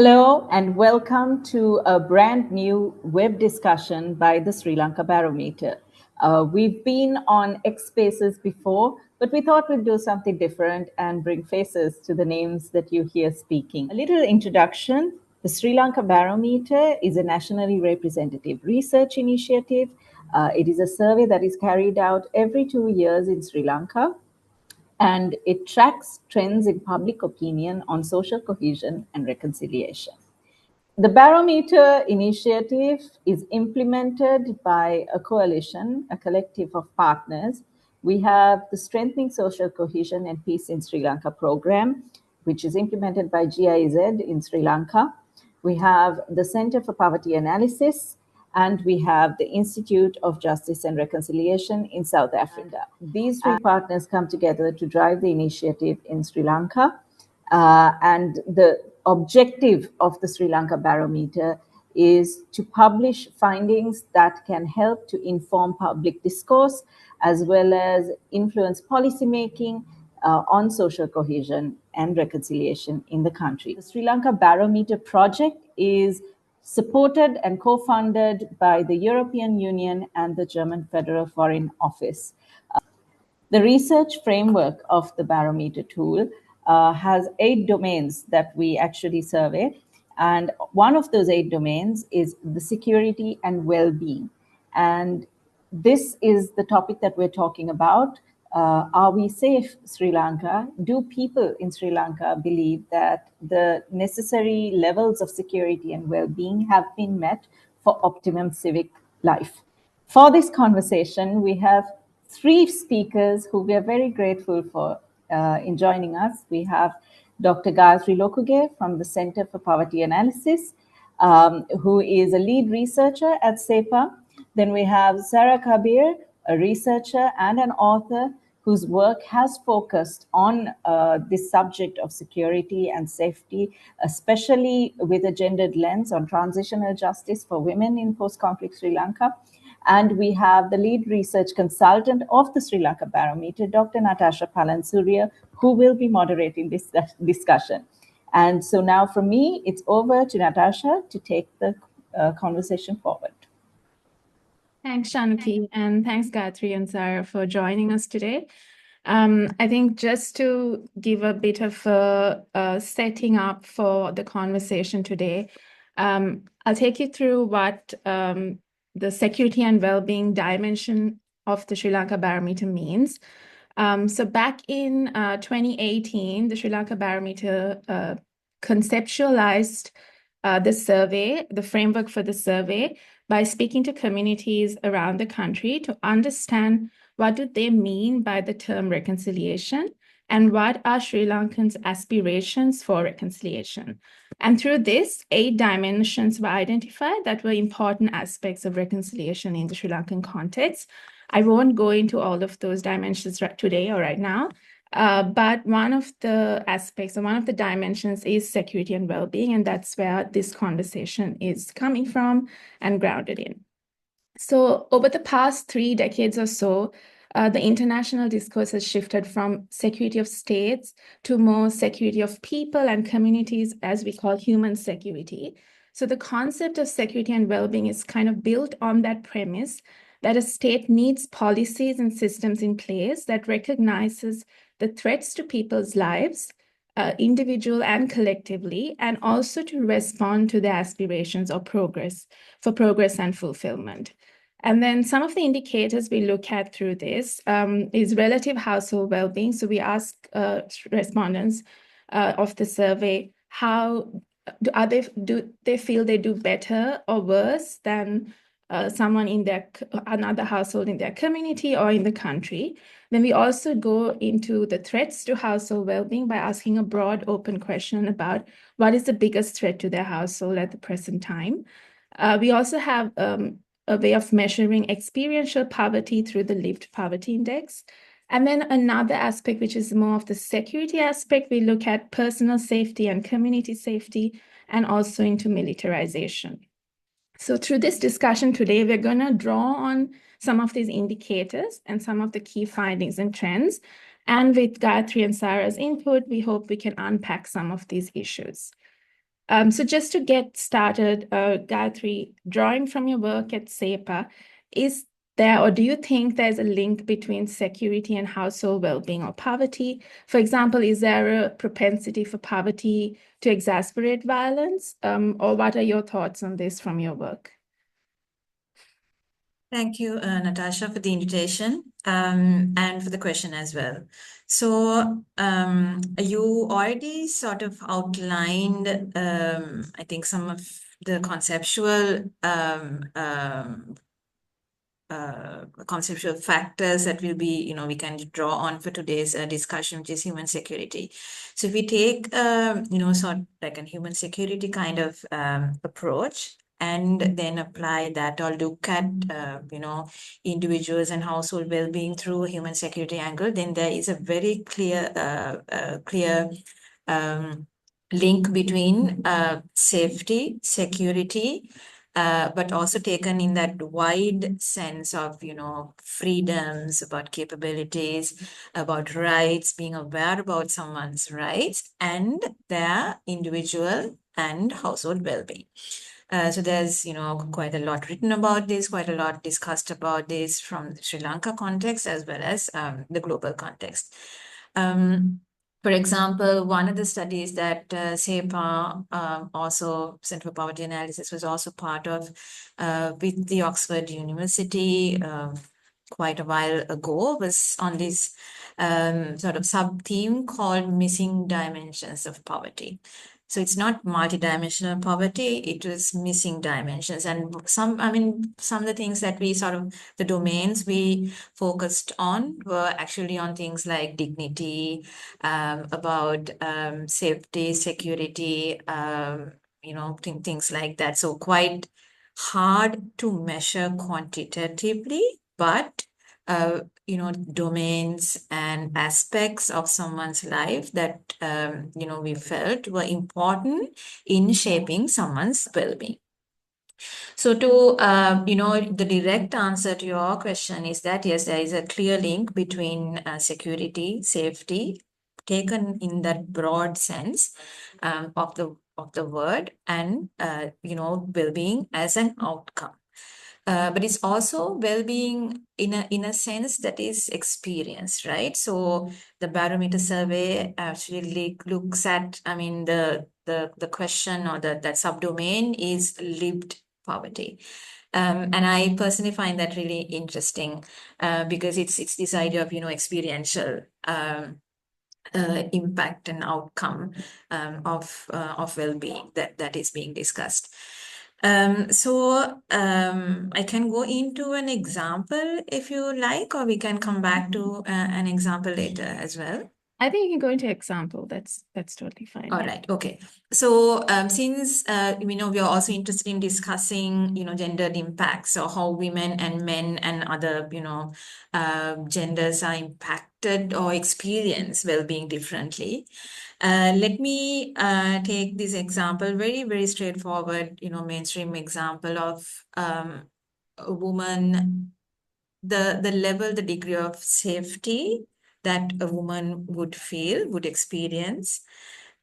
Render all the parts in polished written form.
Hello and welcome to a brand new web discussion by the Sri Lanka Barometer. We've been on X Spaces before, but we thought we'd do something different and bring faces to the names that you hear speaking. A little introduction. The Sri Lanka Barometer is a nationally representative research initiative. It is a survey that is carried out every 2 years in Sri Lanka, and it tracks trends in public opinion on social cohesion and reconciliation. The Barometer initiative is implemented by a coalition, a collective of partners. We have the Strengthening Social Cohesion and Peace in Sri Lanka program, which is implemented by GIZ in Sri Lanka. We have the Center for Poverty Analysis, and we have the Institute of Justice and Reconciliation in South Africa. These three partners come together to drive the initiative in Sri Lanka. And the objective of the Sri Lanka Barometer is to publish findings that can help to inform public discourse as well as influence policymaking on social cohesion and reconciliation in the country. The Sri Lanka Barometer project is supported and co-funded by the European Union and the German Federal Foreign Office. The research framework of the Barometer tool has 8 domains that we actually survey. And one of those 8 domains is the security and well-being. And this is the topic that we're talking about. Are we safe, Sri Lanka? Do people in Sri Lanka believe that the necessary levels of security and well-being have been met for optimum civic life? For this conversation, we have 3 speakers who we are very grateful for in joining us. We have Dr. Gayathri Lokuge from the Center for Poverty Analysis, who is a lead researcher at CEPA. Then we have Sarah Kabir, a researcher and an author whose work has focused on this subject of security and safety, especially with a gendered lens on transitional justice for women in post-conflict Sri Lanka. And we have the lead research consultant of the Sri Lanka Barometer, Dr. Natasha Palansuriya, who will be moderating this discussion. And so now from me, it's over to Natasha to take the conversation forward. Thanks, Shanti, and thanks, Gayathri and Sarah, for joining us today. I think just to give a bit of a setting up for the conversation today, I'll take you through what the security and well-being dimension of the Sri Lanka Barometer means. So back in 2018, the Sri Lanka Barometer conceptualized the survey, the framework for the survey, by speaking to communities around the country to understand what do they mean by the term reconciliation and what are Sri Lankans' aspirations for reconciliation. And through this, 8 dimensions were identified that were important aspects of reconciliation in the Sri Lankan context. I won't go into all of those dimensions today or right now, but one of the aspects or one of the dimensions is security and well-being, and that's where this conversation is coming from and grounded in. So over the past 3 decades or so, the international discourse has shifted from security of states to more security of people and communities, as we call human security. So the concept of security and well-being is kind of built on that premise that a state needs policies and systems in place that recognizes the threats to people's lives, individual and collectively, and also to respond to their aspirations or progress and fulfillment. And then some of the indicators we look at through this is relative household well-being. So we ask respondents of the survey, do they feel they do better or worse than someone in another household in their community or in the country? Then we also go into the threats to household well-being by asking a broad, open question about what is the biggest threat to their household at the present time. We also have a way of measuring experiential poverty through the lived poverty index. And then another aspect, which is more of the security aspect, we look at personal safety and community safety, and also into militarization. So through this discussion today, we're going to draw on some of these indicators and some of the key findings and trends. And with Gayathri and Sarah's input, we hope we can unpack some of these issues. So just to get started, Gayathri, drawing from your work at SEPA, is there, or do you think there's a link between security and household well-being or poverty? For example, is there a propensity for poverty to exacerbate violence? Or what are your thoughts on this from your work? Thank you, Natasha, for the invitation and for the question as well. So you already sort of outlined, I think, some of the conceptual factors that will be, we can draw on for today's discussion, which is human security. So if we take, sort of like a human security kind of approach, and then apply that or look at, individuals and household well-being through a human security angle, then there is a very clear link between safety, security, but also taken in that wide sense of, freedoms, about capabilities, about rights, being aware about someone's rights and their individual and household well-being. So there's, quite a lot written about this, quite a lot discussed about this from the Sri Lanka context as well as the global context. For example, one of the studies that SEPA, also Center for Poverty Analysis, was also part of with the Oxford University quite a while ago, was on this sort of sub-theme called Missing Dimensions of Poverty. So it's not multidimensional poverty, it was missing dimensions. And some of the things that the domains we focused on were actually on things like dignity, about safety, security, things like that. So quite hard to measure quantitatively, but domains and aspects of someone's life that, we felt were important in shaping someone's well-being. So the direct answer to your question is that, yes, there is a clear link between security, safety, taken in that broad sense of the word, and, well-being as an outcome. But it's also well-being in a sense that is experienced, right? So the Barometer survey actually looks at, the question or that subdomain is lived poverty. And I personally find that really interesting because it's this idea of, experiential impact and outcome of well-being that is being discussed. So I can go into an example if you like, or we can come back to an example later as well. I think you can go into example. That's totally fine. All right. Okay. So since we are also interested in discussing, gendered impacts, or how women and men and other, genders are impacted or experience well-being differently. Let me take this example, very, very straightforward, mainstream example of a woman, the level, the degree of safety that a woman would feel, would experience,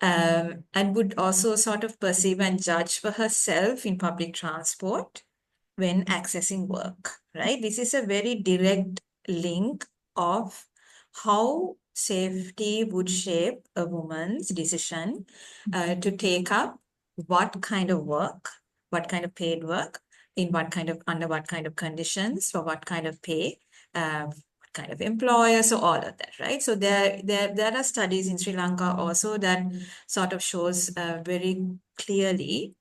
and would also sort of perceive and judge for herself in public transport when accessing work, right? This is a very direct link of how safety would shape a woman's decision to take up what kind of work, what kind of paid work, under what kind of conditions, for what kind of pay, what kind of employer, so all of that, right? So there are studies in Sri Lanka also that sort of shows very clearly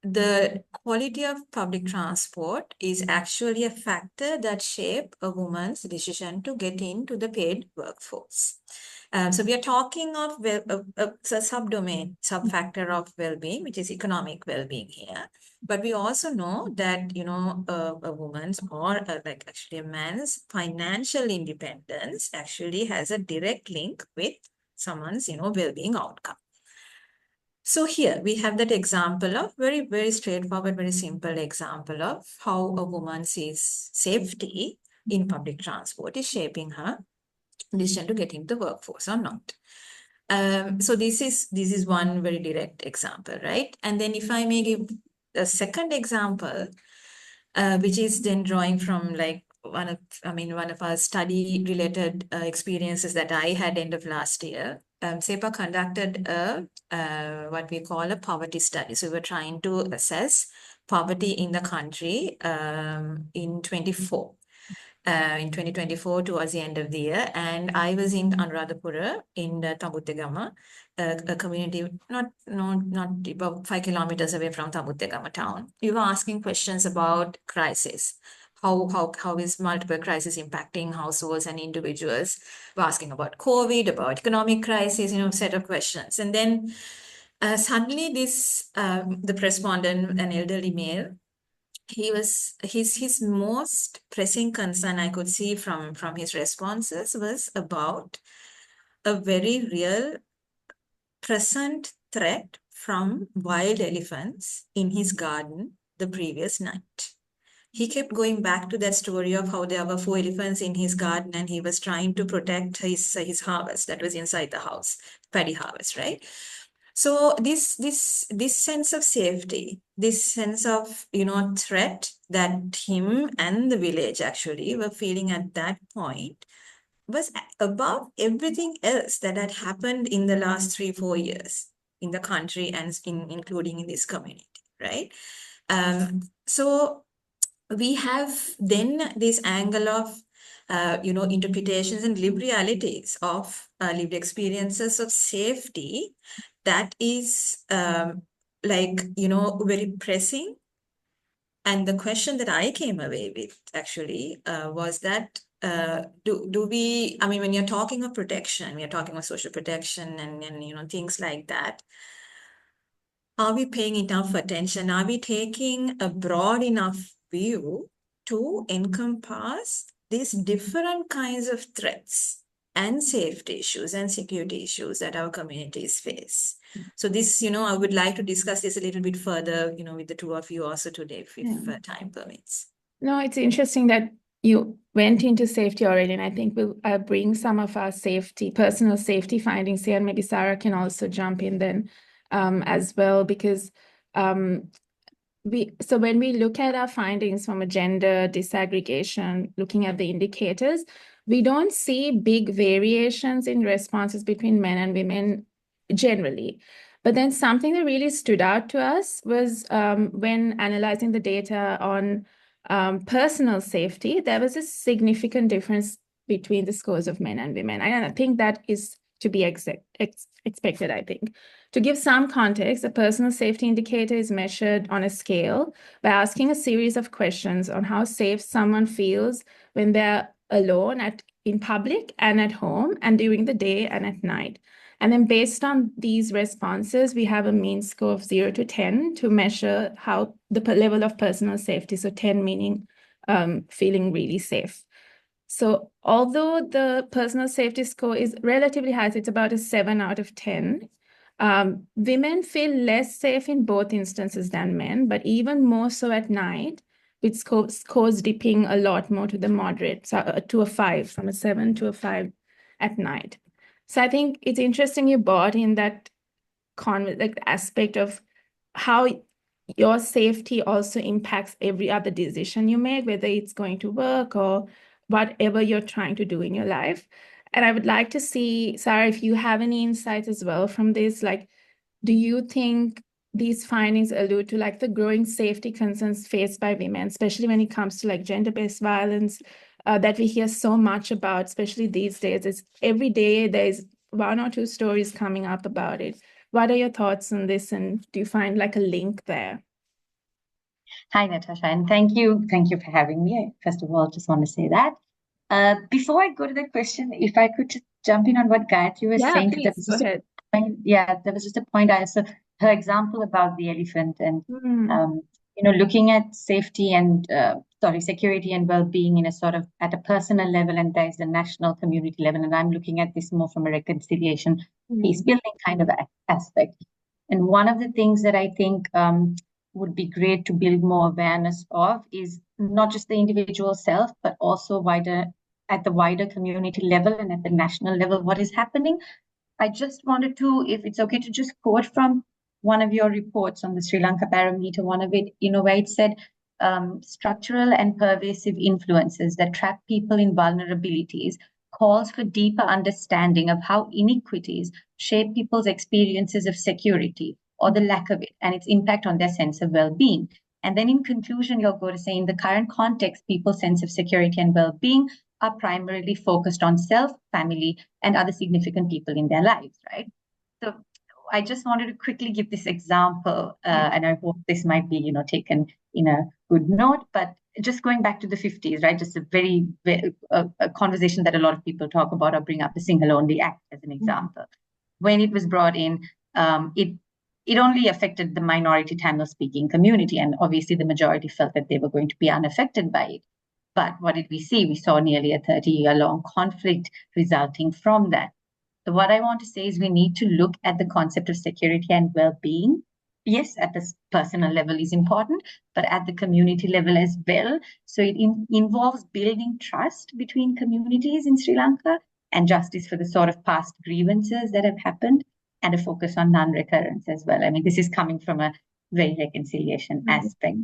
the quality of public transport is actually a factor that shape a woman's decision to get into the paid workforce. So we are talking of a subdomain, subfactor of well-being, which is economic well-being here. But we also know that, a woman's or actually a man's financial independence actually has a direct link with someone's, well-being outcome. So here we have that example of very, very straightforward, very simple example of how a woman sees safety in public transport is shaping her decision to get into the workforce or not. So this is one very direct example, right? And then if I may give a second example, which is then drawing from like one of our study related experiences that I had end of last year. SEPA conducted what we call a poverty study. So we were trying to assess poverty in the country in 2024 towards the end of the year. And I was in Anuradhapura in Tambutegama, a community not about 5 kilometers away from Tambutegama town. We were asking questions about crisis. How is multiple crisis impacting households and individuals? We're asking about COVID, about economic crisis, set of questions. And then suddenly the respondent, an elderly male, his most pressing concern I could see from his responses was about a very real present threat from wild elephants in his garden the previous night. He kept going back to that story of how there were 4 elephants in his garden and he was trying to protect his harvest that was inside the house, paddy harvest, right? So this sense of safety, this sense of threat that him and the village actually were feeling at that point was above everything else that had happened in the last 3-4 years in the country and including in this community, right? So we have then this angle of interpretations and lived realities of lived experiences of safety that is very pressing. And the question that I came away with actually was that when you're talking of protection, we are talking of social protection and things like that. Are we paying enough attention? Are we taking a broad enough view to encompass these different kinds of threats and safety issues and security issues that our communities face? So this, I would like to discuss this a little bit further, with the two of you also today, if time permits. No, it's interesting that you went into safety already, and I think we'll bring some of our personal safety findings here, and maybe Sarah can also jump in then as well, because when we look at our findings from a gender disaggregation, looking at the indicators, we don't see big variations in responses between men and women generally. But then something that really stood out to us was when analyzing the data on personal safety, there was a significant difference between the scores of men and women. And I think that is to be expected, I think. To give some context, a personal safety indicator is measured on a scale by asking a series of questions on how safe someone feels when they're alone in public and at home and during the day and at night. And then based on these responses, we have a mean score of 0 to 10 to measure how the level of personal safety. So 10 meaning feeling really safe. So although the personal safety score is relatively high, so it's about a 7 out of 10, women feel less safe in both instances than men, but even more so at night, with scores dipping a lot more to the moderate, so to a 5, from a 7 to a 5 at night. So I think it's interesting you brought in that aspect of how your safety also impacts every other decision you make, whether it's going to work or whatever you're trying to do in your life. And I would like to see, Sarah, if you have any insights as well from this, do you think these findings allude to the growing safety concerns faced by women, especially when it comes to gender-based violence that we hear so much about, especially these days? It's every day there's 1 or 2 stories coming up about it. What are your thoughts on this, and do you find a link there? Hi, Natasha, and thank you for having me. First of all, just want to say that. Before I go to that question, if I could just jump in on what Gayathri was saying. Please, go ahead. There was just a point. Her example about the elephant and looking at safety and security and well-being in a sort of at a personal level, and there's the national community level, and I'm looking at this more from a reconciliation peace building kind of aspect. And one of the things that I think would be great to build more awareness of is not just the individual self, but also at the wider community level and at the national level, what is happening. I just wanted to, if it's okay, to just quote from one of your reports on the Sri Lanka Barometer, one of it, where it said, structural and pervasive influences that trap people in vulnerabilities calls for deeper understanding of how inequities shape people's experiences of security or the lack of it and its impact on their sense of well-being. And then in conclusion, you'll go to say, in the current context, people's sense of security and well-being are primarily focused on self, family, and other significant people in their lives, right? So I just wanted to quickly give this example, and I hope this might be, taken in a good note. But just going back to the 50s, right? Just a very a conversation that a lot of people talk about or bring up, the Single-Only Act as an example. When it was brought in, it only affected the minority Tamil-speaking community, and obviously the majority felt that they were going to be unaffected by it. But what did we see? We saw nearly a 30-year-long conflict resulting from that. So what I want to say is we need to look at the concept of security and well-being. Yes, at the personal level is important, but at the community level as well. So it involves building trust between communities in Sri Lanka and justice for the sort of past grievances that have happened, and a focus on non-recurrence as well. I mean, this is coming from a very reconciliation aspect.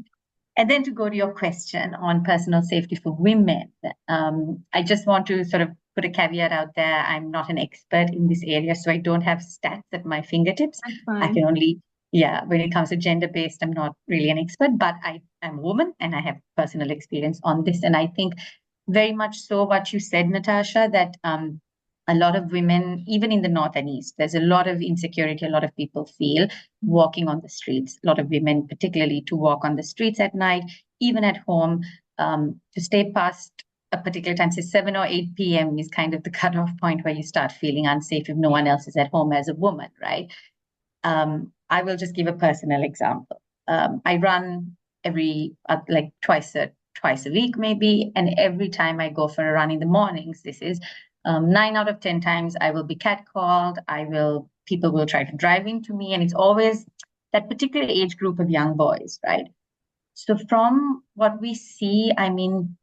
And then to go to your question on personal safety for women, I just want to sort of put a caveat out there. I'm not an expert in this area, so I don't have stats at my fingertips. I can only, when it comes to gender-based, I'm not really an expert, but I am a woman and I have personal experience on this. And I think very much so what you said, Natasha, that a lot of women, even in the North and East, there's a lot of insecurity. A lot of people feel walking on the streets. A lot of women, particularly, to walk on the streets at night, even at home, to stay past a particular time, say 7 or 8 p.m. is kind of the cutoff point where you start feeling unsafe if no one else is at home as a woman, right? I will just give a personal example. I run like twice a week maybe, and every time I go for a run in the mornings, this is 9 out of 10 times I will be catcalled. People will try to drive into me, and it's always that particular age group of young boys, right? So from what we see, I mean,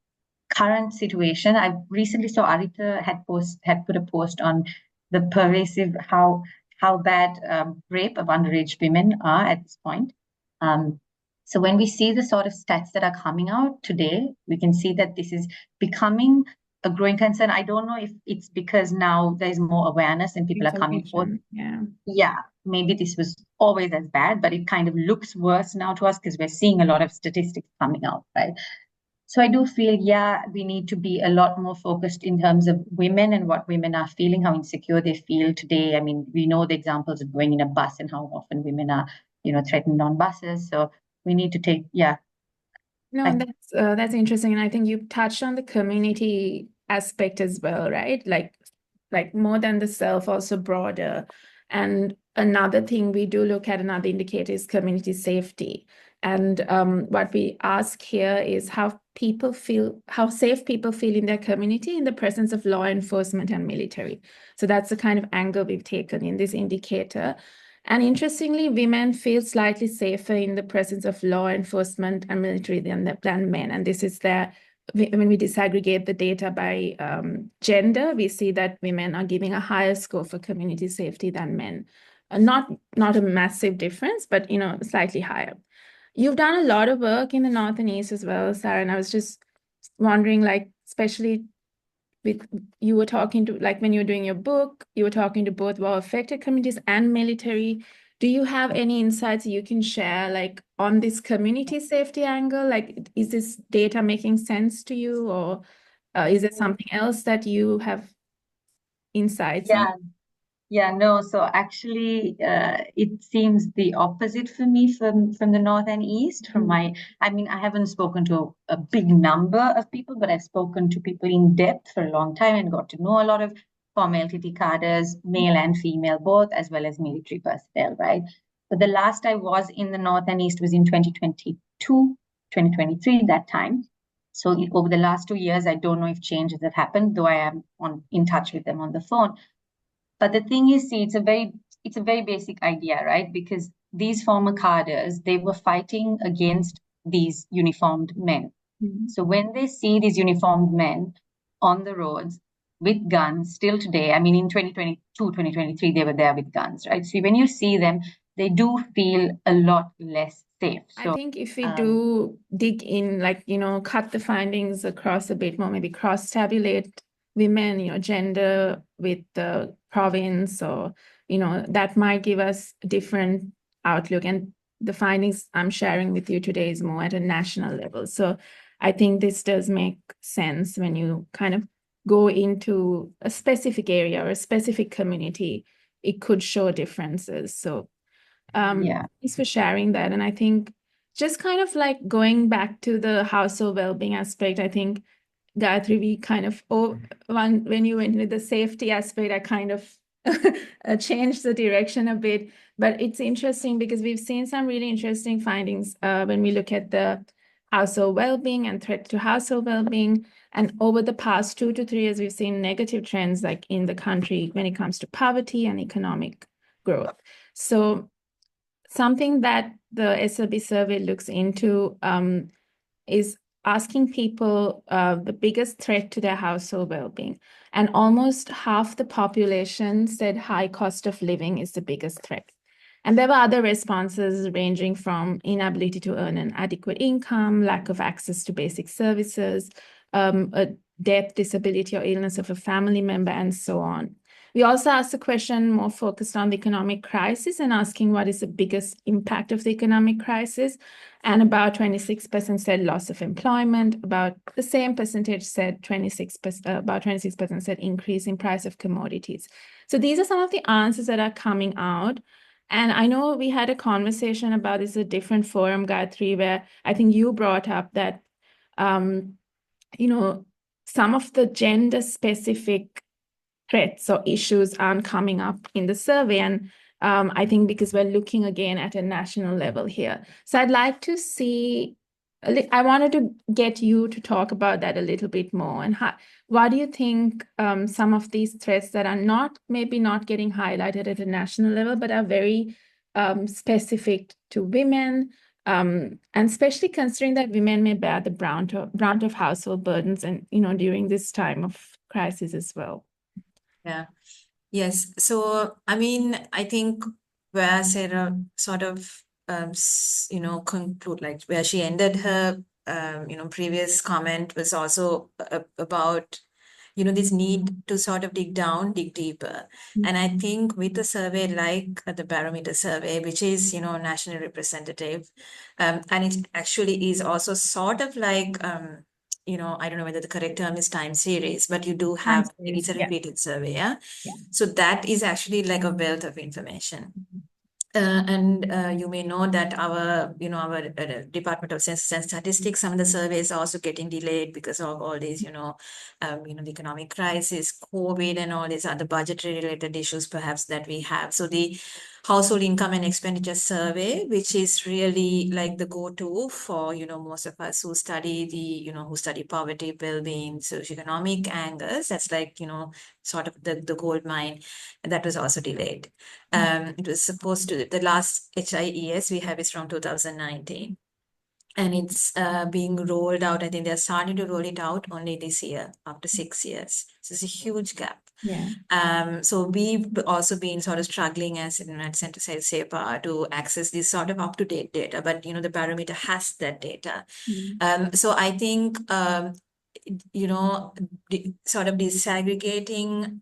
current situation, I recently saw Arita had put a post on the pervasive, how bad rape of underage women are at this point. So when we see the sort of stats that are coming out today, we can see that this is becoming a growing concern. I don't know if it's because now there's more awareness and people are coming forward. Yeah, maybe this was always as bad, but it kind of looks worse now to us because we're seeing a lot of statistics coming out, right? So I do feel, we need to be a lot more focused in terms of women and what women are feeling, how insecure they feel today. I mean, we know the examples of going in a bus and how often women are, threatened on buses. So we need to take, No, that's interesting. And I think you touched on the community aspect as well, right? Like more than the self, also broader. And another thing we do look at, another indicator, is community safety. And what we ask here is how safe people feel in their community in the presence of law enforcement and military. So that's the kind of angle we've taken in this indicator. And interestingly, women feel slightly safer in the presence of law enforcement and military than men. And this is when we disaggregate the data by gender, we see that women are giving a higher score for community safety than men. Not a massive difference, but slightly higher. You've done a lot of work in the North and East as well, Sarah, and I was just wondering, especially you were talking to, when you were doing your book, you were talking to both war-affected communities and military. Do you have any insights you can share, on this community safety angle? Is this data making sense to you, or is there something else that you have insights on? Yeah, no. So actually, it seems the opposite for me from the North and East. I haven't spoken to a big number of people, but I've spoken to people in depth for a long time and got to know a lot of former LTT cadres, male and female both, as well as military personnel, right? But the last I was in the North and East was in 2022, 2023, that time. So over the last 2 years, I don't know if changes have happened, though I am in touch with them on the phone. But the thing is, see, it's a very basic idea, right? Because these former cadres, they were fighting against these uniformed men. So when they see these uniformed men on the roads, with guns still today. I mean, in 2022, 2023, they were there with guns, right? So when you see them, they do feel a lot less safe. I So think if we do dig in, like, cut the findings across a bit more, maybe cross-tabulate women, gender with the province, or, that might give us a different outlook. And the findings I'm sharing with you today is more at a national level. So I think this does make sense when you kind of go into a specific area or a specific community, it could show differences. So thanks for sharing that. And I think just kind of like going back to the household well-being aspect, I think, Gayathri, we kind of, when you went into the safety aspect, I kind of changed the direction a bit. But it's interesting because we've seen some really interesting findings when we look at the household well-being and threat to household well-being. And over the past 2 to 3 years, we've seen negative trends like in the country when it comes to poverty and economic growth. So something that the SLB survey looks into is asking people the biggest threat to their household well-being. And almost half the population said high cost of living is the biggest threat. And there were other responses ranging from inability to earn an adequate income, lack of access to basic services, a death, disability, or illness of a family member, and so on. We also asked a question more focused on the economic crisis and asking what is the biggest impact of the economic crisis. And about 26% said loss of employment. About the same percentage said about 26% said increase in price of commodities. So these are some of the answers that are coming out. And I know we had a conversation about this at a different forum, Gayathri, where I think you brought up that, some of the gender-specific threats or issues aren't coming up in the survey. And I think because we're looking again at a national level here. So I'd like to see, I wanted to get you to talk about that a little bit more. And what do you think some of these threats that are maybe not getting highlighted at a national level, but are very specific to women, and especially considering that women may bear the brunt of household burdens and, during this time of crisis as well. Yeah. Yes. So, I mean, I think where Sarah sort of, conclude, like where she ended her, previous comment was also about, this need to sort of dig deeper. And I think with a survey like the Barometer survey, which is, nationally representative, and it actually is also sort of like, I don't know whether the correct term is time series, but you do have, it's a repeated survey, yeah? So that is actually like a wealth of information. And you may know that our Department of Census and Statistics, some of the surveys are also getting delayed because of all these, the economic crisis, COVID, and all these other budgetary related issues perhaps that we have. So the household income and expenditure survey, which is really like the go-to for, most of us who study who study poverty, well-being, socioeconomic angles, that's like, sort of the gold mine, and that was also delayed. It was supposed to, the last HIES we have is from 2019. And it's being rolled out. I think they're starting to roll it out only this year, after 6 years. So it's a huge gap. Yeah. So we've also been sort of struggling as at Center SEPA to access this sort of up-to-date data, but the Barometer has that data. So I think sort of disaggregating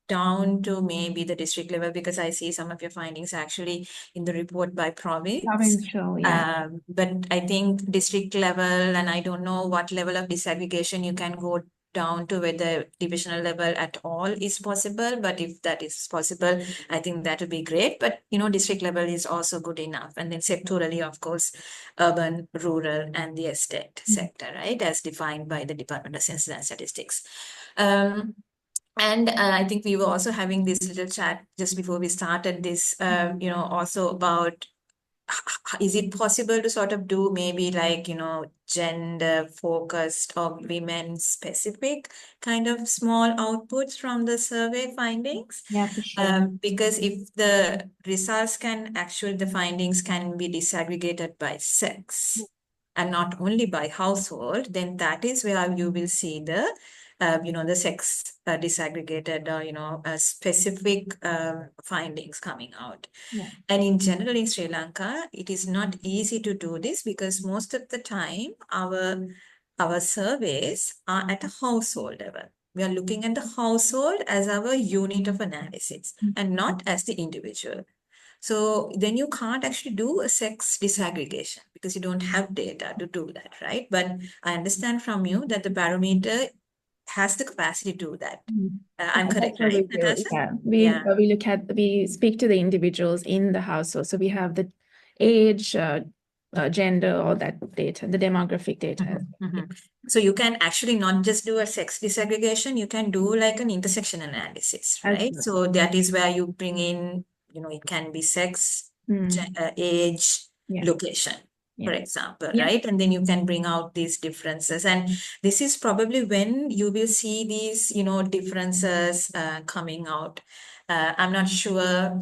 down to maybe the district level, because I see some of your findings actually in the report by province. Provincial, yeah. But I think district level, and I don't know what level of disaggregation you can go down to, whether divisional level at all is possible. But if that is possible, I think that would be great. But, district level is also good enough. And then sectorally, of course, urban, rural, and the estate sector, right, as defined by the Department of Census and Statistics. And I think we were also having this little chat just before we started this, also about, is it possible to sort of do maybe like, gender focused or women specific kind of small outputs from the survey findings? Yeah, for sure. Because if the results the findings can be disaggregated by sex and not only by household, then that is where you will see the the sex disaggregated, specific findings coming out. Yeah. And in general, in Sri Lanka, it is not easy to do this because most of the time our surveys are at a household level. We are looking at the household as our unit of analysis and not as the individual. So then you can't actually do a sex disaggregation because you don't have data to do that, right? But I understand from you that the barometer has the capacity to do that. I'm correct, That's what we right, do. Natasha? Yeah, we speak to the individuals in the household. So we have the age, gender, all that data, the demographic data. So you can actually not just do a sex disaggregation, you can do like an intersection analysis, right? Absolutely. So that is where you bring in, it can be sex, age, location, for example, right? And then you can bring out these differences. And this is probably when you will see these, differences coming out. I'm not sure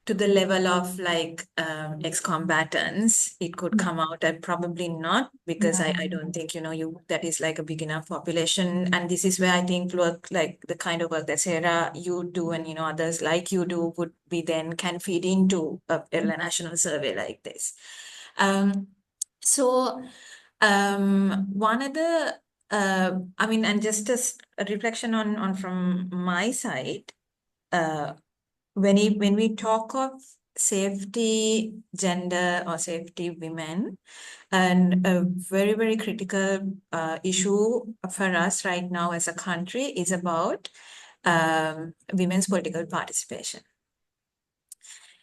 to the level of like ex-combatants, it could come out, and probably not, because I don't think, that is like a big enough population. And this is where I think work like the kind of work that Sarah, you do, and, others like you do would be then can feed into a national survey like this. So one of the, and just a reflection on from my side, when we talk of safety gender or safety women, and a very, very critical issue for us right now as a country is about women's political participation.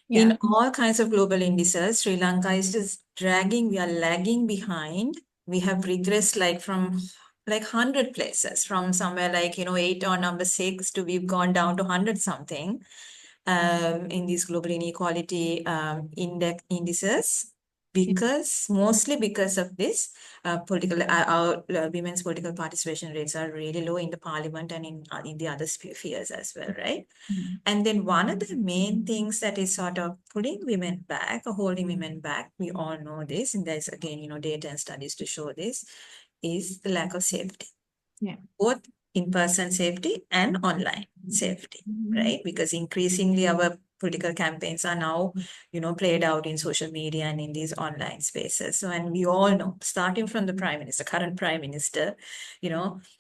In all kinds of global indices, Sri Lanka is just we are lagging behind. We have regressed like from like 100 places, from somewhere like, 8 or number 6 to we've gone down to 100 something. In these global inequality indices, mostly because of this our women's political participation rates are really low in the parliament and in the other spheres as well, right? And then one of the main things that is sort of pulling women back or holding women back, we all know this, and there's again, data and studies to show this, is the lack of safety. Both in-person safety and online safety, right? Because increasingly our political campaigns are now, played out in social media and in these online spaces. So, and we all know, starting from the current prime minister,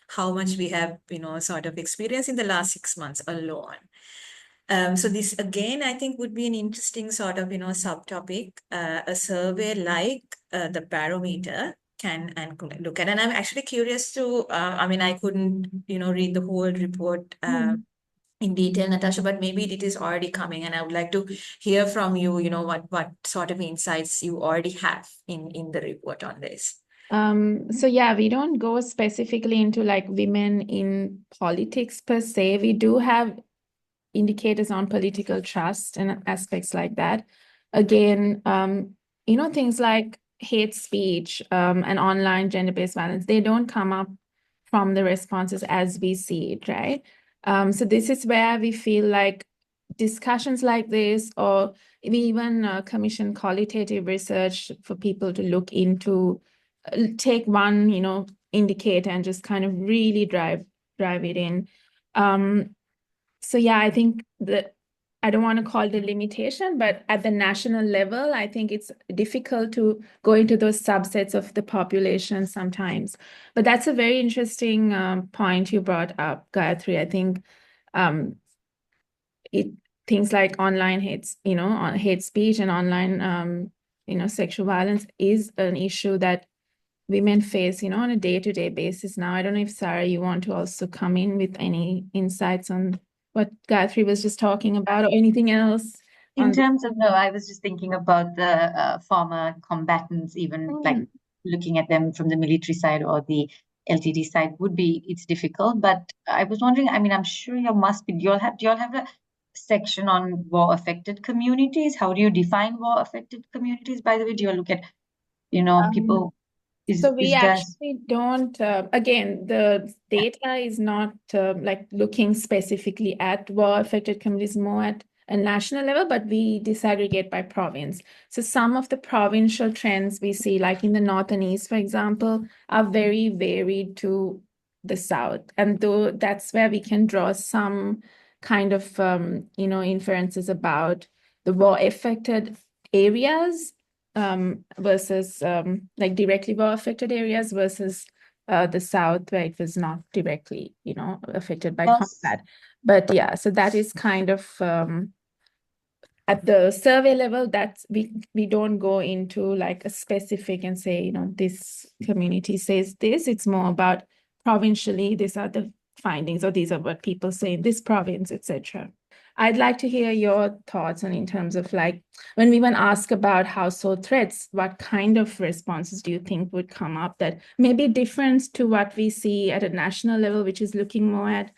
how much we have, sort of experienced in the last 6 months alone. So this again, I think would be an interesting sort of, subtopic, a survey like the Barometer can and could look at. And I'm actually curious to, I couldn't, read the whole report in detail, Natasha, but maybe it is already coming. And I would like to hear from you, what sort of insights you already have in the report on this. So yeah, we don't go specifically into like women in politics per se. We do have indicators on political trust and aspects like that. Again, things like hate speech and online gender-based violence, they don't come up from the responses as we see it, right? So this is where we feel like discussions like this, or we even commission qualitative research for people to look into, take one, indicator and just kind of really drive it in. So yeah, I think that I don't want to call it a limitation, but at the national level, I think it's difficult to go into those subsets of the population sometimes. But that's a very interesting point you brought up, Gayathri. I think things like online hate speech and online, sexual violence is an issue that women face, on a day-to-day basis now. I don't know if, Sarah, you want to also come in with any insights on what Gayathri was just talking about, or anything else? In terms of, no, I was just thinking about the former combatants, even like looking at them from the military side or the LTD side it's difficult. But I was wondering, I'm sure do you all have a section on war-affected communities? How do you define war-affected communities, by the way? Do you look at, people? So we actually don't, again, the data is not like looking specifically at war-affected communities, more at a national level, but we disaggregate by province. So some of the provincial trends we see, like in the north and east, for example, are very varied to the South. And though that's where we can draw some kind of, inferences about the war-affected areas versus like directly war-affected areas versus the South, where it was not directly, affected by combat. But yeah, so that is kind of at the survey level, that's we don't go into like a specific and say, this community says this. It's more about provincially, these are the findings, or these are what people say in this province, etc. I'd like to hear your thoughts on, in terms of like, when we went ask about household threats, what kind of responses do you think would come up that may be different to what we see at a national level, which is looking more at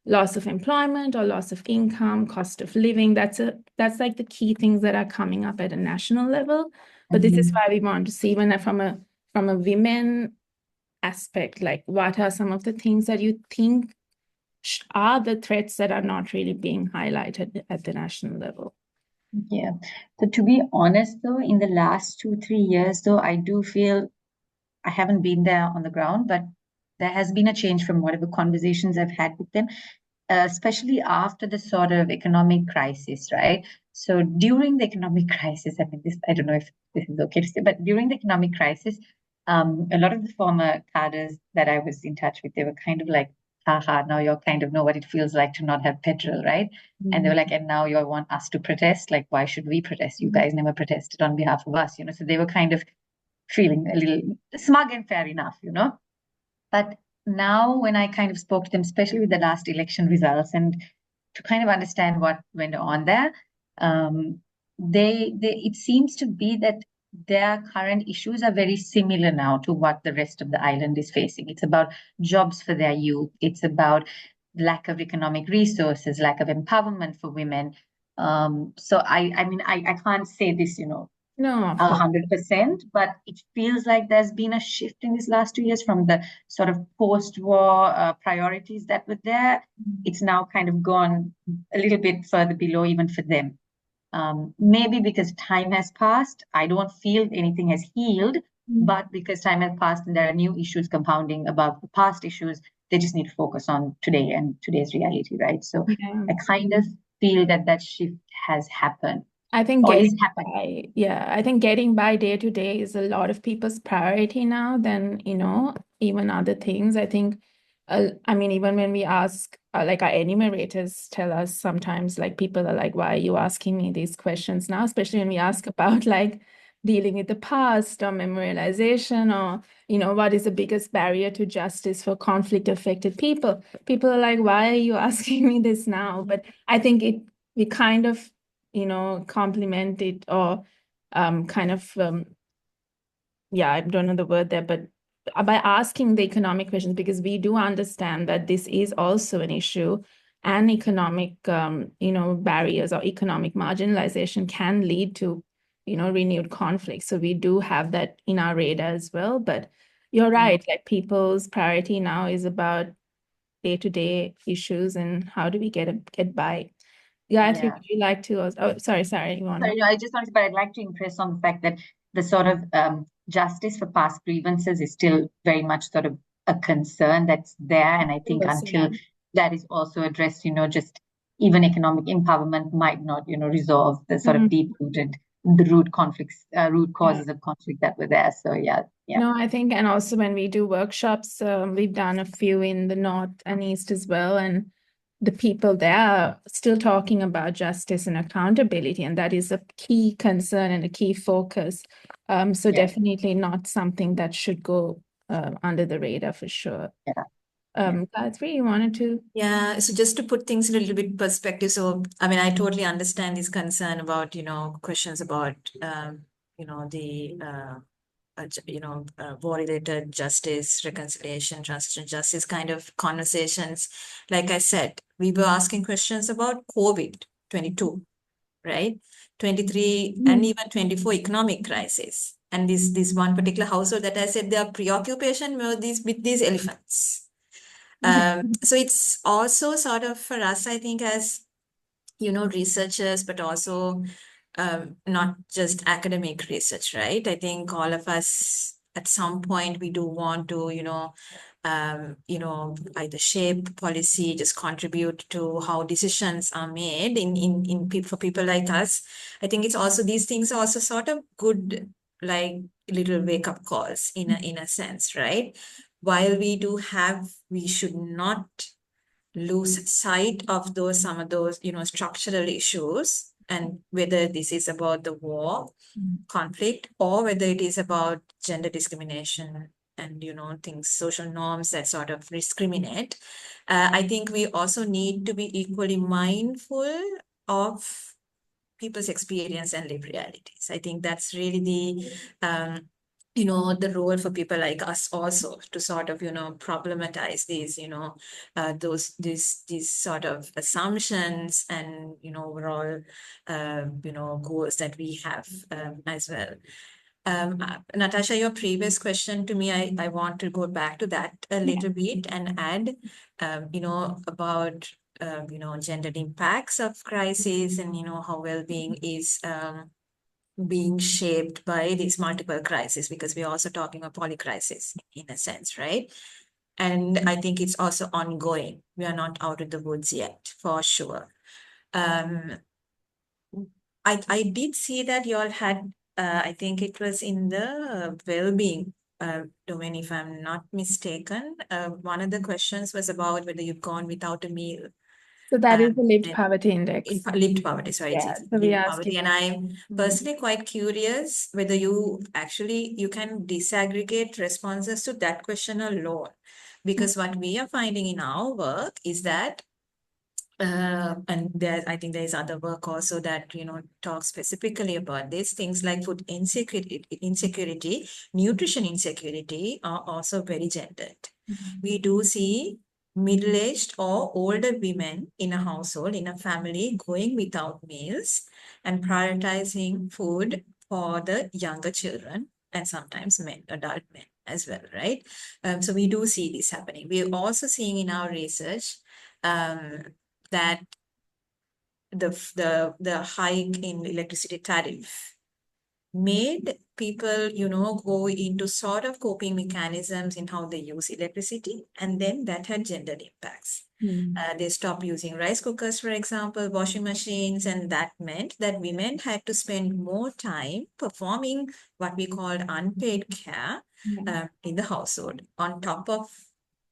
loss of employment or loss of income, cost of living. That's like the key things that are coming up at a national level. But this is why we want to see, even from a women aspect, like what are some of the things that you think are the threats that are not really being highlighted at the national level? Yeah. So to be honest, though, in the last 2-3 years, though, I do feel I haven't been there on the ground, but there has been a change from whatever conversations I've had with them, especially after the sort of economic crisis, right? So during the economic crisis, I mean, I don't know if this is okay to say, but during the economic crisis, a lot of the former cadres that I was in touch with, they were kind of like, haha, now you kind of know what it feels like to not have petrol, right? And they were like, and now you want us to protest? Like, why should we protest? You guys never protested on behalf of us, So they were kind of feeling a little smug, and fair enough, But now when I kind of spoke to them, especially with the last election results, and to kind of understand what went on there, it seems to be that their current issues are very similar now to what the rest of the island is facing. It's about jobs for their youth. It's about lack of economic resources, lack of empowerment for women. So I mean, I can't say this, No, of course. 100%, but it feels like there's been a shift in these last 2 years from the sort of post-war priorities that were there. It's now kind of gone a little bit further below, even for them. Maybe because time has passed, I don't feel anything has healed, but because time has passed and there are new issues compounding above the past issues, they just need to focus on today and today's reality, right? So I kind of feel that shift has happened. I think getting by day to day is a lot of people's priority now than, even other things. I think, I mean, even when we ask, like our enumerators tell us sometimes, like people are like, why are you asking me these questions now? Especially when we ask about like dealing with the past or memorialization, or, what is the biggest barrier to justice for conflict affected people? People are like, why are you asking me this now? But I think we kind of, complement it, or kind of, I don't know the word there, but by asking the economic questions, because we do understand that this is also an issue, and economic, barriers or economic marginalization can lead to, renewed conflict. So we do have that in our radar as well. But you're right, like people's priority now is about day-to-day issues and how do we get by. Gayathri, would you like to? Oh, sorry, you want to? I just wanted, but I'd like to impress on the fact that the sort of justice for past grievances is still very much sort of a concern that's there. And I think until that is also addressed, just even economic empowerment might not, resolve the sort of deep-rooted, the root causes of conflict that were there. So yeah. No, I think, and also when we do workshops, we've done a few in the North and East as well, and the people there are still talking about justice and accountability, and that is a key concern and a key focus. So definitely not something that should go under the radar for sure. Gayathri, you wanted to? Yeah, so just to put things in a little bit perspective. So, I mean, I totally understand this concern about, questions about, war-related justice, reconciliation, transitional justice kind of conversations. Like I said, we were asking questions about COVID-22, right? 23 and even 24 economic crisis. And this one particular household that I said their preoccupation were with these elephants. So it's also sort of for us, I think, as, researchers, but also not just academic research, right? I think all of us at some point we do want to, either shape policy, just contribute to how decisions are made for people like us. I think it's also, these things are also sort of good, like little wake up calls in a sense, right? While we should not lose sight of some of those, structural issues, and whether this is about the war, conflict, or whether it is about gender discrimination and, things, social norms that sort of discriminate. I think we also need to be equally mindful of people's experience and lived realities. I think that's really the role for people like us also, to sort of, problematize these, these sort of assumptions and, overall, goals that we have as well. Natasha, your previous question to me, I want to go back to that a little bit and add, about gendered impacts of crisis, and how well-being is being shaped by these multiple crises, because we're also talking about polycrisis in a sense, right? And I think it's also ongoing. We are not out of the woods yet, for sure. I did see that you all had, I think it was in the well-being domain, if I'm not mistaken. One of the questions was about whether you've gone without a meal. So that is the lived poverty index. Lived poverty, sorry. Yeah, so we Lived asked poverty. And I'm personally quite curious whether you can disaggregate responses to that question alone. Because what we are finding in our work is that and I think there's other work also that, talks specifically about these things like food insecurity, nutrition insecurity are also very gendered. We do see middle-aged or older women in a household, in a family, going without meals and prioritizing food for the younger children, and sometimes adult men as well, right? So we do see this happening. We're also seeing in our research that the hike in electricity tariff made people, go into sort of coping mechanisms in how they use electricity, and then that had gendered impacts. They stopped using rice cookers, for example, washing machines, and that meant that women had to spend more time performing what we called unpaid care in the household, on top of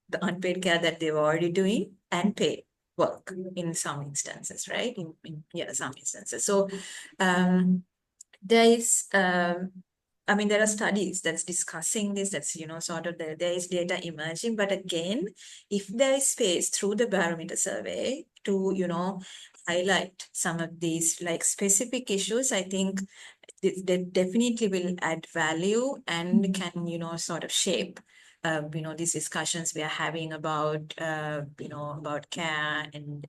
the unpaid care that they were already doing, and paid work in some instances, right? In some instances. So there is, there are studies that's discussing this, that's, sort of there is data emerging. But again, if there is space through the Barometer survey to, highlight some of these like specific issues, I think they definitely will add value and can, sort of shape these discussions we are having about, about care and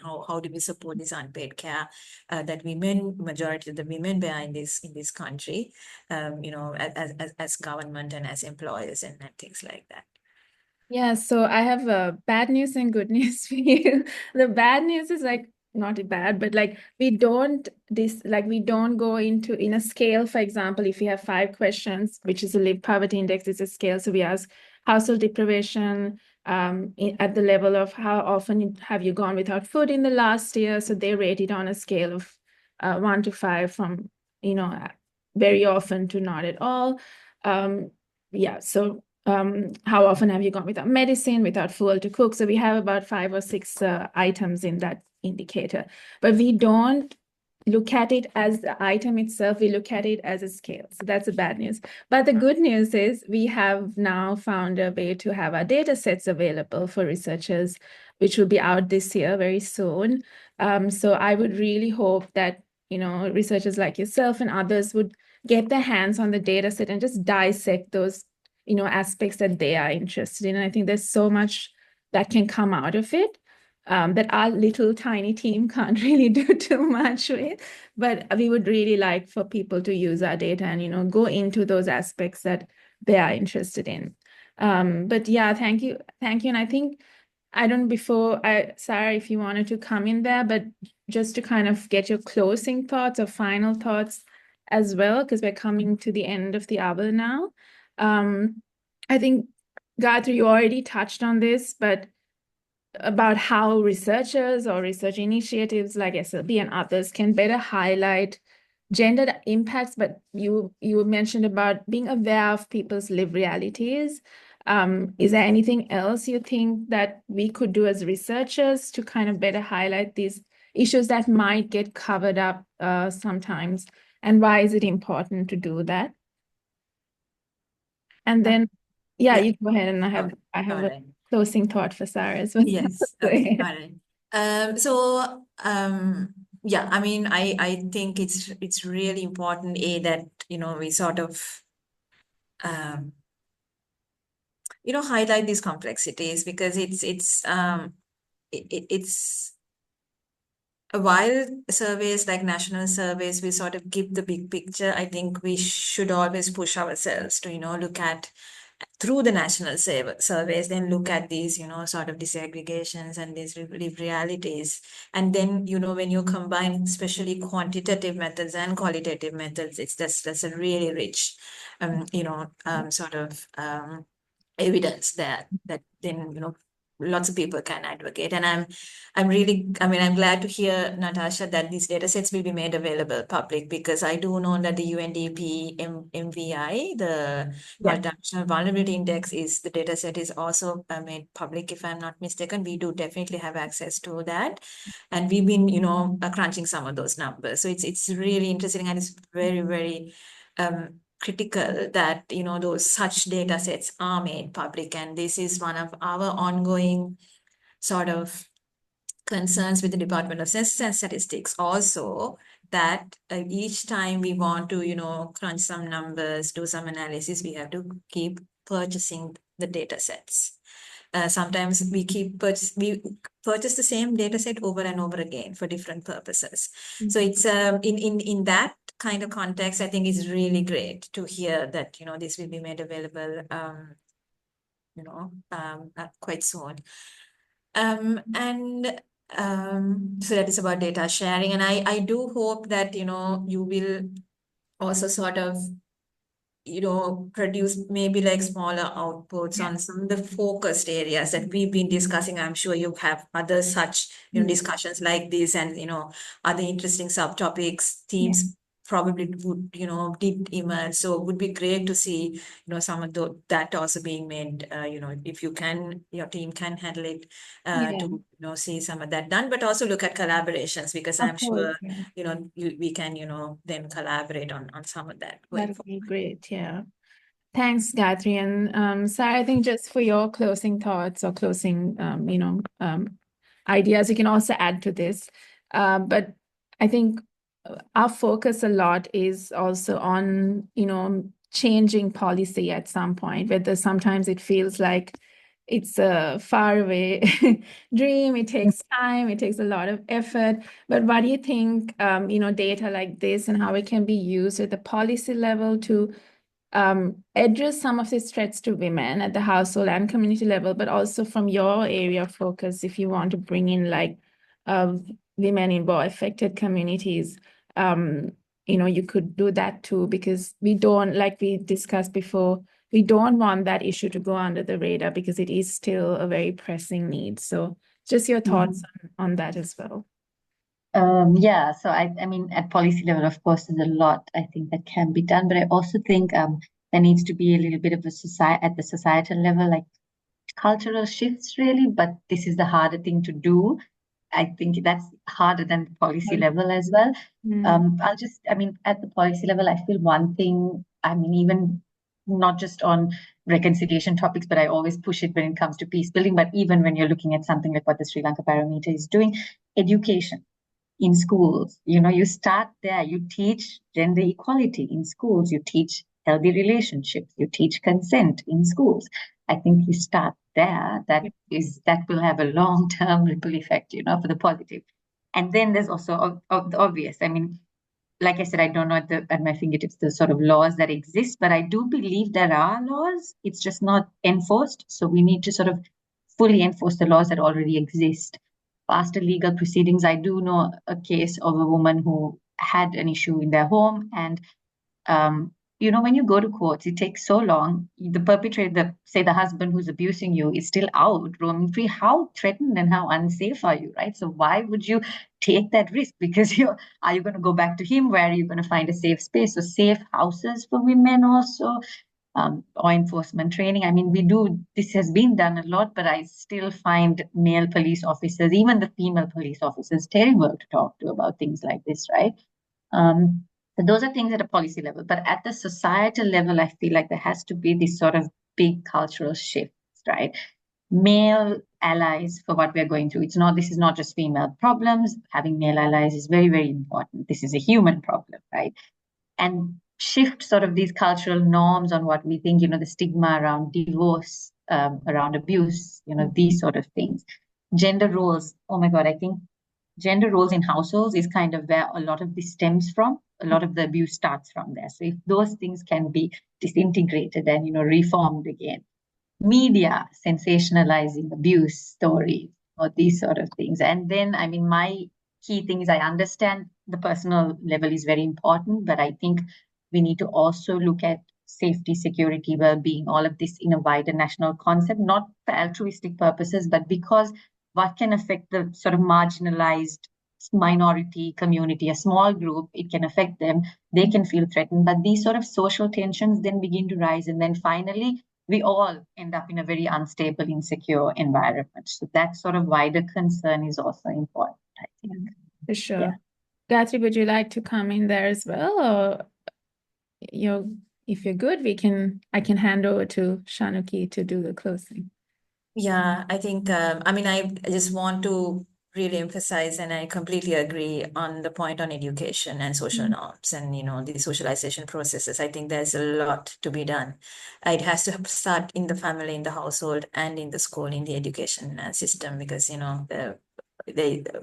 how do we support this unpaid care that majority of the women bear in this country, as government and as employers and things like that. Yeah, so I have bad news and good news for you. The bad news is like not bad, but like we don't go into in a scale. For example, if we have 5 questions, which is a lived poverty index, is a scale. So we ask household deprivation at the level of how often have you gone without food in the last year. So they rate it on a scale of 1 to 5, from very often to not at all. So how often have you gone without medicine, without fuel to cook? So we have about 5 or 6 items in that indicator, but we don't look at it as the item itself. We look at it as a scale. So that's the bad news. But the good news is we have now found a way to have our data sets available for researchers, which will be out this year very soon. So I would really hope that, researchers like yourself and others would get their hands on the data set and just dissect those aspects that they are interested in. And I think there's so much that can come out of it that our little tiny team can't really do too much with. But we would really like for people to use our data and, go into those aspects that they are interested in. But yeah, thank you. And I think, Sarah, if you wanted to come in there, but just to kind of get your closing thoughts or final thoughts as well, because we're coming to the end of the hour now. I think Gayathri, you already touched on this, but about how researchers or research initiatives like SLB and others can better highlight gender impacts, but you mentioned about being aware of people's lived realities. Is there anything else you think that we could do as researchers to kind of better highlight these issues that might get covered up sometimes? And why is it important to do that? And then, yeah, you go ahead, and I have All a right. closing thought for Sarah as well. Yes. Okay. All right. Yeah, I mean, I think it's really important, that, we sort of, highlight these complexities, because it's while surveys like national surveys, we sort of give the big picture. I think we should always push ourselves to, look at through the national surveys, then look at these, sort of disaggregations and these lived realities. And then, when you combine especially quantitative methods and qualitative methods, that's a really rich, sort of evidence that then, lots of people can advocate. And I'm glad to hear, Natasha, that these data sets will be made available public, because I do know that the UNDP MVI, the Multinational Vulnerability Index, the data set is also made public, if I'm not mistaken. We do definitely have access to that. And we've been, crunching some of those numbers. So it's really interesting, and it's very, very critical that, those such data sets are made public. And this is one of our ongoing sort of concerns with the Department of Census and Statistics also, that each time we want to, crunch some numbers, do some analysis, we have to keep purchasing the data sets. Sometimes we purchase the same data set over and over again for different purposes. So it's in that kind of context, I think it's really great to hear that, this will be made available, quite soon. So that is about data sharing. And I do hope that, you will also sort of, produce maybe like smaller outputs on some of the focused areas that we've been discussing. I'm sure you have other such, discussions like this, and, other interesting subtopics, themes probably would, did emerge. So it would be great to see, some of that also being made, if your team can handle it, to, see some of that done, but also look at collaborations, because I'm sure, we can, then collaborate on some of that. That'd be great. Yeah. Thanks, Gayathri. And Sarah, I think just for your closing thoughts or closing, ideas, you can also add to this. But I think our focus a lot is also on, changing policy at some point, whether sometimes it feels like it's a faraway dream. It takes time, it takes a lot of effort. But what do you think, data like this and how it can be used at the policy level to address some of these threats to women at the household and community level, but also from your area of focus, if you want to bring in like women in war affected communities, you could do that too, because we don't, like we discussed before, we don't want that issue to go under the radar, because it is still a very pressing need. So just your thoughts on that as well. So I mean, at policy level, of course, there's a lot I think that can be done, but I also think there needs to be a little bit of at the societal level, like cultural shifts, really. But this is the harder thing to do. I think that's harder than the policy level as well. At the policy level, I feel one thing, even not just on reconciliation topics, but I always push it when it comes to peace building. But even when you're looking at something like what the Sri Lanka Barometer is doing, education in schools, you start there. You teach gender equality in schools. You teach healthy relationships. You teach consent in schools. I think you start there. That will have a long-term ripple effect, for the positive. And then there's also the obvious. I mean, like I said, I don't know at my fingertips the sort of laws that exist, but I do believe there are laws. It's just not enforced. So we need to sort of fully enforce the laws that already exist. Faster legal proceedings. I do know a case of a woman who had an issue in their home, and when you go to courts, it takes so long. The perpetrator, say the husband who's abusing you, is still out roaming free. How threatened and how unsafe are you, right? So why would you take that risk? Because are you going to go back to him? Where are you going to find a safe space? So safe houses for women also, or enforcement training. I mean, this has been done a lot, but I still find male police officers, even the female police officers, terrible to talk to about things like this, right? So those are things at a policy level. But at the societal level, I feel like there has to be this sort of big cultural shifts, right? Male allies for what we're going through. This is not just female problems. Having male allies is very, very important. This is a human problem, right? And shift sort of these cultural norms on what we think, the stigma around divorce, around abuse, these sort of things. Gender roles. Oh my God, I think gender roles in households is kind of where a lot of this stems from. A lot of the abuse starts from there. So if those things can be disintegrated and, reformed again. Media sensationalizing abuse stories or these sort of things. And then, I mean, my key thing is I understand the personal level is very important, but I think we need to also look at safety, security, well-being, all of this in a wider national concept, not for altruistic purposes, but because what can affect the sort of marginalized minority community, a small group, it can affect them. They can feel threatened, but these sort of social tensions then begin to rise. And then finally, we all end up in a very unstable, insecure environment. So that sort of wider concern is also important, I think. For sure. Yeah. Gayathri, would you like to come in there as well? Or if you're good, I can hand over to Shanuki to do the closing. Yeah, I think, I just want to really emphasize, and I completely agree on the point on education and social norms and, the socialization processes. I think there's a lot to be done. It has to start in the family, in the household, and in the school, in the education system, because,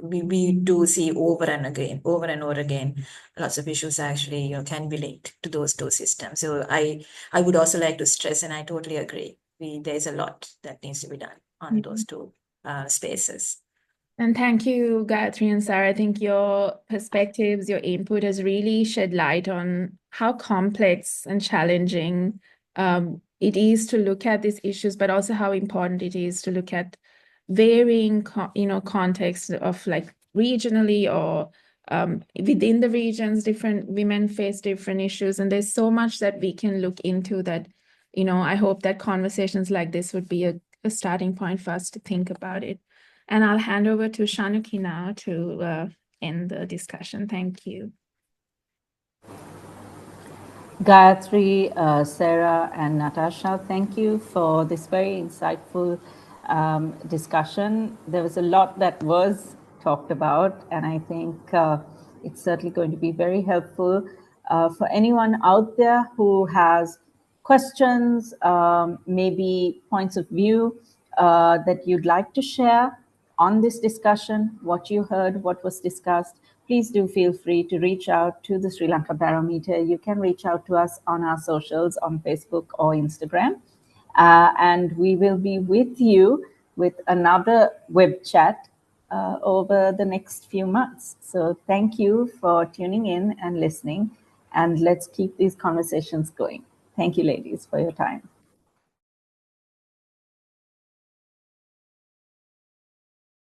we do see over and over again, lots of issues actually, can be linked to those two systems. So I would also like to stress, and I totally agree, there's a lot that needs to be done on those two spaces. And thank you, Gayathri and Sarah. I think your perspectives, your input has really shed light on how complex and challenging it is to look at these issues, but also how important it is to look at varying, contexts of like regionally or within the regions, different women face different issues. And there's so much that we can look into that, I hope that conversations like this would be a starting point for us to think about it. And I'll hand over to Shanuki now to end the discussion. Thank you. Gayathri, Sarah, and Natasha, thank you for this very insightful discussion. There was a lot that was talked about, and I think it's certainly going to be very helpful for anyone out there who has questions, maybe points of view that you'd like to share on this discussion, what you heard, what was discussed. Please do feel free to reach out to the Sri Lanka Barometer. You can reach out to us on our socials on Facebook or Instagram. And we will be with you with another web chat over the next few months. So thank you for tuning in and listening, and let's keep these conversations going. Thank you, ladies, for your time.